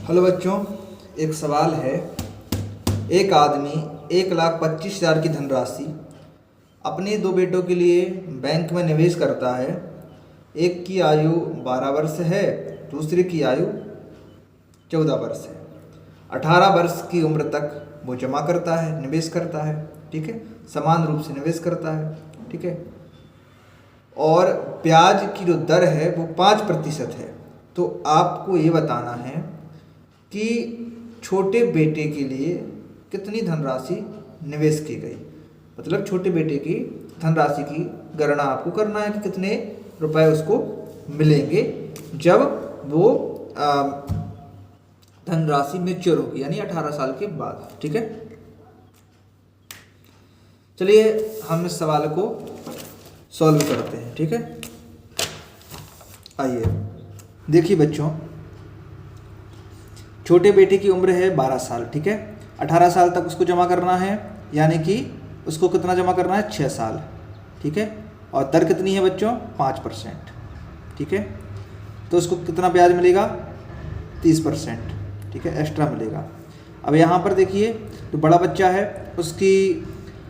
Hello बच्चों, एक सवाल है। एक आदमी 1,25,000 की धनराशि अपने दो बेटों के लिए बैंक में निवेश करता है। एक की आयु 12 वर्ष है, दूसरे की आयु 14 वर्ष है। 18 वर्ष की उम्र तक वो जमा करता है, निवेश करता है, ठीक है, समान रूप से निवेश करता है, ठीक है। और ब्याज की जो दर है वो 5% है। तो आपको ये बताना है कि छोटे बेटे के लिए कितनी धनराशि निवेश की गई। मतलब छोटे बेटे की धनराशि की गणना आपको करना है कि कितने रुपए उसको मिलेंगे जब वो धनराशि मैच्योर होगी, यानी 18 साल के बाद, ठीक है। चलिए हम इस सवाल को सॉल्व करते हैं, ठीक है। आइए देखिए बच्चों, छोटे बेटे की उम्र है 12 साल, ठीक है। 18 साल तक उसको जमा करना है, यानी कि उसको कितना जमा करना है, 6 साल, ठीक है। और दर कितनी है बच्चों, 5%, ठीक है। तो उसको कितना ब्याज मिलेगा, 30%, ठीक है, एक्स्ट्रा मिलेगा। अब यहाँ पर देखिए, जो बड़ा बच्चा है उसकी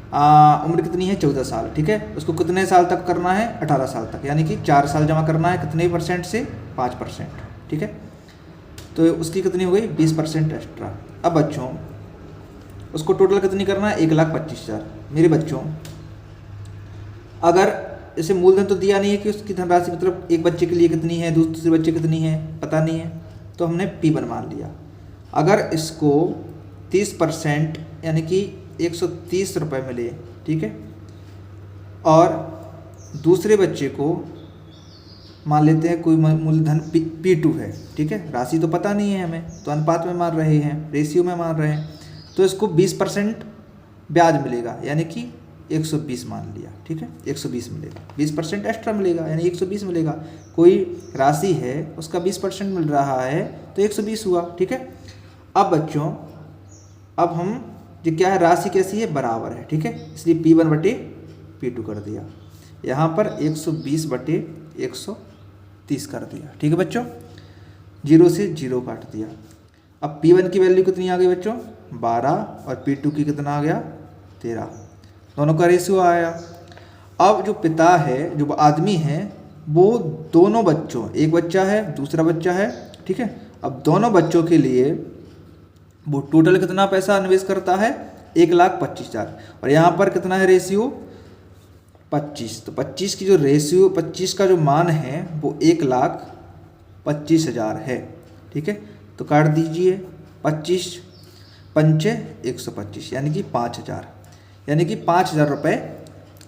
उम्र कितनी है, 14 साल, ठीक है। उसको कितने साल तक करना है, 18 साल तक, यानी कि 4 साल जमा करना है। कितने परसेंट से, 5%, ठीक है। तो उसकी कितनी हो गई, 20% एक्स्ट्रा। अब बच्चों उसको टोटल कितनी करना है, 1,25,000। मेरे बच्चों अगर इसे मूलधन तो दिया नहीं है कि उसकी धनराशि मतलब एक बच्चे के लिए कितनी है, दूसरे बच्चे कितनी है पता नहीं है, तो हमने P1 मान लिया। अगर इसको 30% यानी कि 130 रुपये मिले, ठीक है, और दूसरे बच्चे को मान लेते हैं कोई मूलधन P2 है, ठीक है। राशि तो पता नहीं है हमें, तो अनुपात में मान रहे हैं, रेशियो में मान रहे हैं, तो इसको 20% ब्याज मिलेगा, यानी कि 120 मान लिया, ठीक है। 120 मिलेगा, 20% एक्स्ट्रा मिलेगा, यानी 120 मिलेगा। कोई राशि है उसका 20% मिल रहा है तो 120 हुआ, ठीक है। अब बच्चों अब हम ये क्या है, राशि कैसी है, बराबर है, ठीक है, इसलिए P1/P2 कर दिया। यहाँ पर 120/130 कर दिया, ठीक है बच्चों। 0 से 0 काट दिया। अब P1 की वैल्यू कितनी आ गई बच्चों, 12, और P2 की कितना आ गया, 13। दोनों का रेशियो आया। अब जो पिता है, जो आदमी है, वो दोनों बच्चों, एक बच्चा है दूसरा बच्चा है, ठीक है। अब दोनों बच्चों के लिए वो टोटल कितना पैसा निवेश करता है, 1,25,000। और यहाँ पर कितना है रेशियो, 25। तो 25 की जो रेशियो, 25 का जो मान है वो 1,25,000 है, ठीक है। तो काट दीजिए, 25 पंचे 125, यानी कि 5,000, यानी कि 5,000 रुपये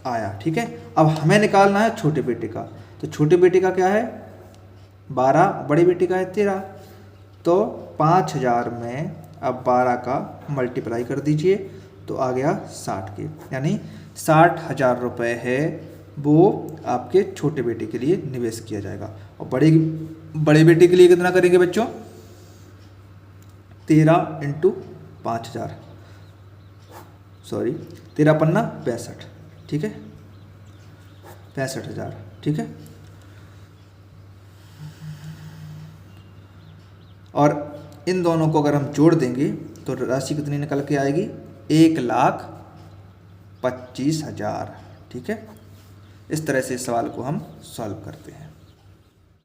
आया, ठीक है। अब हमें निकालना है छोटे बेटे का। तो छोटे बेटे का क्या है, 12, बड़े बेटे का है 13। तो 5,000 में अब 12 का मल्टीप्लाई कर दीजिए, तो आ गया 60 के, यानी 60,000 रुपये है वो आपके छोटे बेटे के लिए निवेश किया जाएगा। और बड़े बेटे के लिए कितना करेंगे बच्चों, 13 × 5,000, सॉरी 13 पन्ना 65, ठीक है, 65,000, ठीक है। और इन दोनों को अगर हम जोड़ देंगे तो राशि कितनी निकल के आएगी, 1,25,000, ठीक है। इस तरह से इस सवाल को हम सॉल्व करते हैं।